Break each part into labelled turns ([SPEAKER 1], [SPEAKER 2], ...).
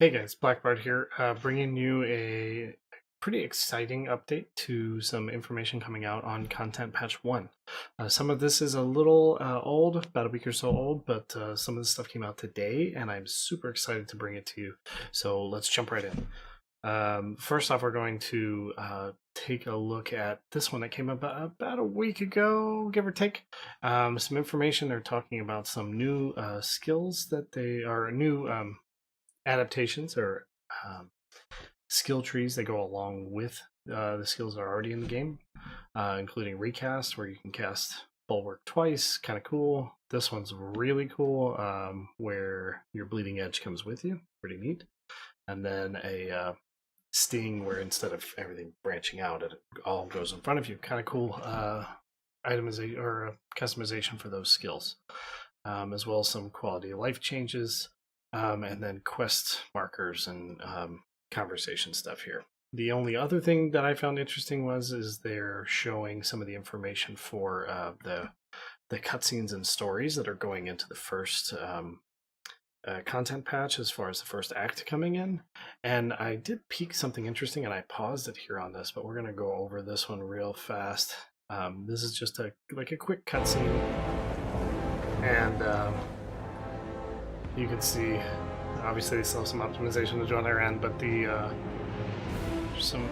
[SPEAKER 1] Hey guys, Blackbird here, bringing you a pretty exciting update to some information coming out on Content Patch 1. Some of this is a little old, about a week or so old, but some of this stuff came out today, and I'm super excited to bring it to you. So let's jump right in. First off, we're going to take a look at this one that came about a week ago, give or take. Some information. They're talking about some new skills that they are new adaptations or um, skill trees that go along with the skills that are already in the game, including recast, where you can cast bulwark twice. Kind of cool. This one's really cool, where your bleeding edge comes with you. Pretty neat. And then a sting, where instead of everything branching out, it all goes in front of you. Kind of cool itemization or customization for those skills, as well as some quality of life changes, and then quest markers and conversation stuff here. The only other thing that I found interesting is they're showing some of the information for the cutscenes and stories that are going into the first content patch, as far as the first act coming in. And I did peek something interesting, and I paused it here on this, but we're gonna go over this one real fast. This is just a quick cutscene, and you can see, obviously they still have some optimization to do on their end, but there's some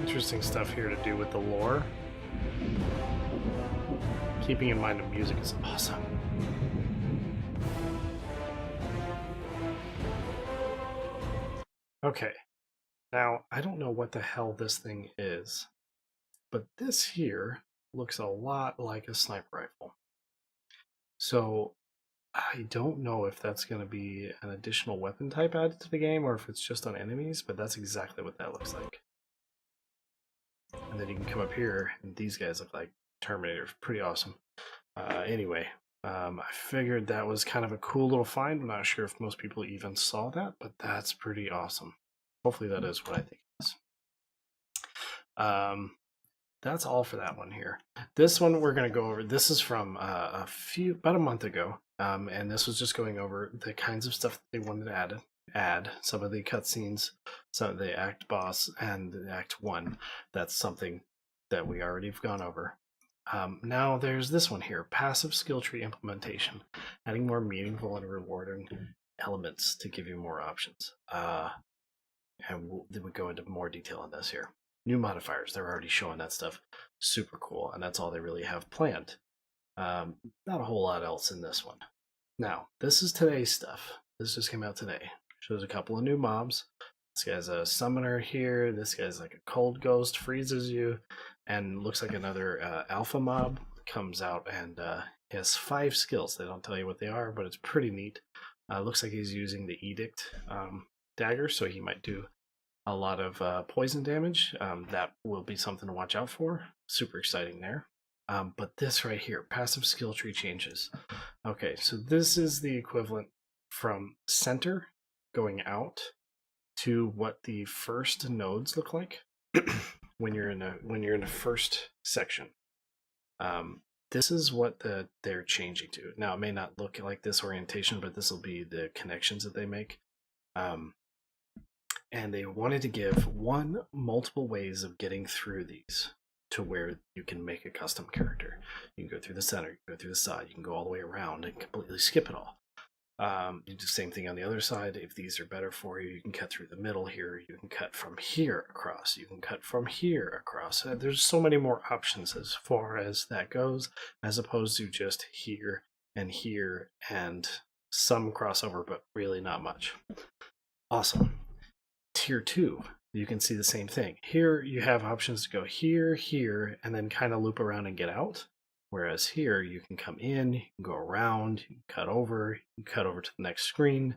[SPEAKER 1] interesting stuff here to do with the lore. Keeping in mind the music is awesome. Okay, now I don't know what the hell this thing is, but this here looks a lot like a sniper rifle. So I don't know if that's going to be an additional weapon type added to the game or if it's just on enemies, but that's exactly what that looks like. And then you can come up here, and these guys look like Terminators. Pretty awesome. Anyway, I figured that was kind of a cool little find. I'm not sure if most people even saw that, but that's pretty awesome. Hopefully that is what I think it is. That's all for that one here. This one we're going to go over. This is from about a month ago, and this was just going over the kinds of stuff that they wanted to add some of the cutscenes, some of the act boss, and the act 1. That's something that we already have gone over. Now there's this one here, passive skill tree implementation, adding more meaningful and rewarding elements to give you more options. And we'll go into more detail on this here. New modifiers, they're already showing that stuff. Super cool, and that's all they really have planned. Not a whole lot else in this one. Now, this is today's stuff. This just came out today. Shows a couple of new mobs. This guy's a summoner here. This guy's like a cold ghost, freezes you, and looks like another alpha mob comes out, and he has 5 skills. They don't tell you what they are, but it's pretty neat. Looks like he's using the Edict dagger, so he might do a lot of poison damage. That will be something to watch out for. Super exciting there. But this right here, passive skill tree changes. Okay, so this is the equivalent from center going out to what the first nodes look like when you're in a first section. This is what they're changing to. Now, it may not look like this orientation, but this will be the connections that they make. And they wanted to give multiple ways of getting through these to where you can make a custom character. You can go through the center, you can go through the side, you can go all the way around and completely skip it all. You do the same thing on the other side. If these are better for you, you can cut through the middle here. You can cut from here across. You can cut from here across. There's so many more options as far as that goes, as opposed to just here and some crossover, but really not much. Awesome. Tier 2, you can see the same thing. Here you have options to go here, and then kind of loop around and get out. Whereas here you can come in, you can go around, you can cut over to the next screen.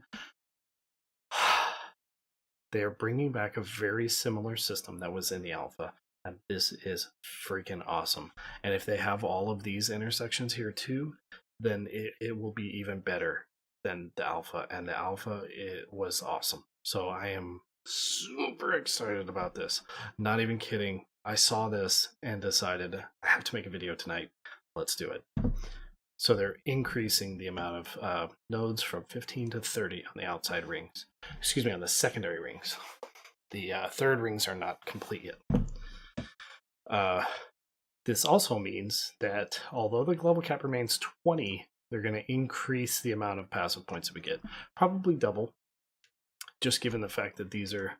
[SPEAKER 1] They are bringing back a very similar system that was in the alpha, and this is freaking awesome. And if they have all of these intersections here too, then it will be even better than the alpha, and the alpha, it was awesome. So I am super excited about this. Not even kidding. I saw this and decided I have to make a video tonight. Let's do it. So they're increasing the amount of nodes from 15 to 30 on the outside rings. Excuse me, on the secondary rings. The third rings are not complete yet. This also means that although the global cap remains 20, they're going to increase the amount of passive points that we get. Probably double, just given the fact that these are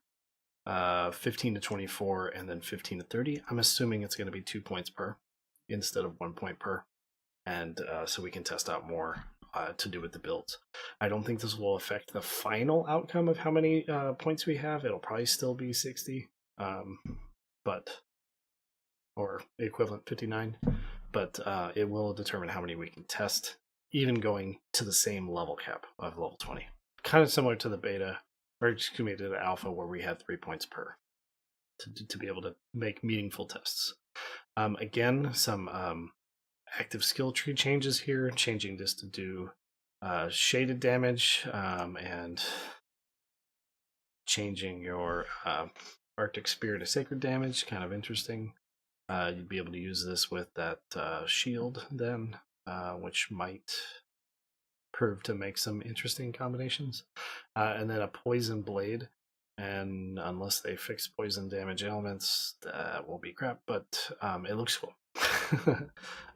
[SPEAKER 1] 15 to 24 and then 15 to 30. I'm assuming it's going to be 2 points per instead of 1 point per. And so we can test out more to do with the builds. I don't think this will affect the final outcome of how many points we have. It'll probably still be 60, or equivalent 59, but it will determine how many we can test, even going to the same level cap of level 20. Kind of similar to the beta, or excuse me, to the alpha, where we had 3 points per to be able to make meaningful tests. Again, some active skill tree changes here, changing this to do shaded damage and changing your Arctic Spear to sacred damage. Kind of interesting. You'd be able to use this with that shield then, which might prove to make some interesting combinations. And then a poison blade. And unless they fix poison damage elements, that will be crap, but it looks cool.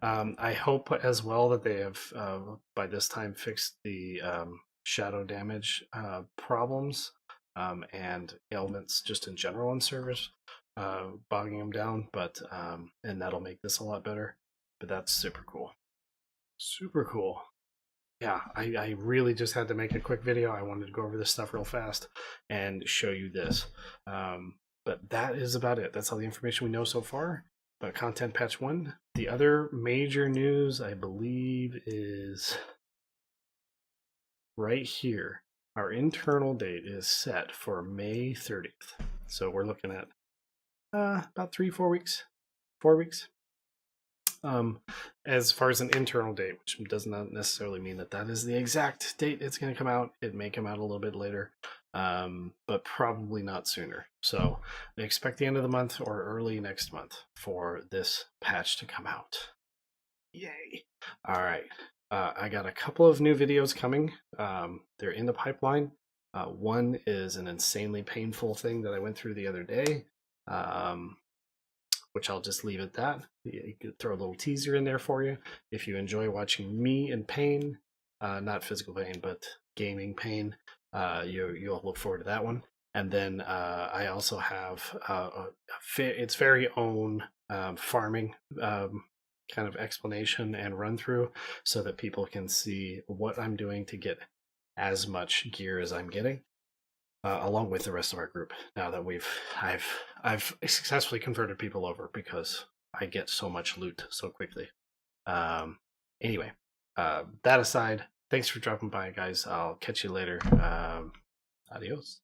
[SPEAKER 1] I hope as well that they have by this time fixed the shadow damage problems and ailments just in general in servers, bogging them down, but and that'll make this a lot better. But that's super cool. Super cool. Yeah, I really just had to make a quick video. I wanted to go over this stuff real fast and show you this. But that is about it. That's all the information we know so far about Content Patch 1. The other major news, I believe, is right here. Our internal date is set for May 30th. So we're looking at about 3-4 weeks. 4 weeks. As far as an internal date, which does not necessarily mean that that is the exact date it's going to come out. It may come out a little bit later, but probably not sooner. So expect the end of the month or early next month for this patch to come out. Yay! All right, I got a couple of new videos coming. They're in the pipeline. One is an insanely painful thing that I went through the other day. Which I'll just leave at that. You could throw a little teaser in there for you. If you enjoy watching me in pain, not physical pain, but gaming pain, you'll look forward to that one. And then I also have its very own farming kind of explanation and run through so that people can see what I'm doing to get as much gear as I'm getting. Along with the rest of our group, now that I've successfully converted people over because I get so much loot so quickly. Anyway, that aside, thanks for dropping by, guys. I'll catch you later. Adios.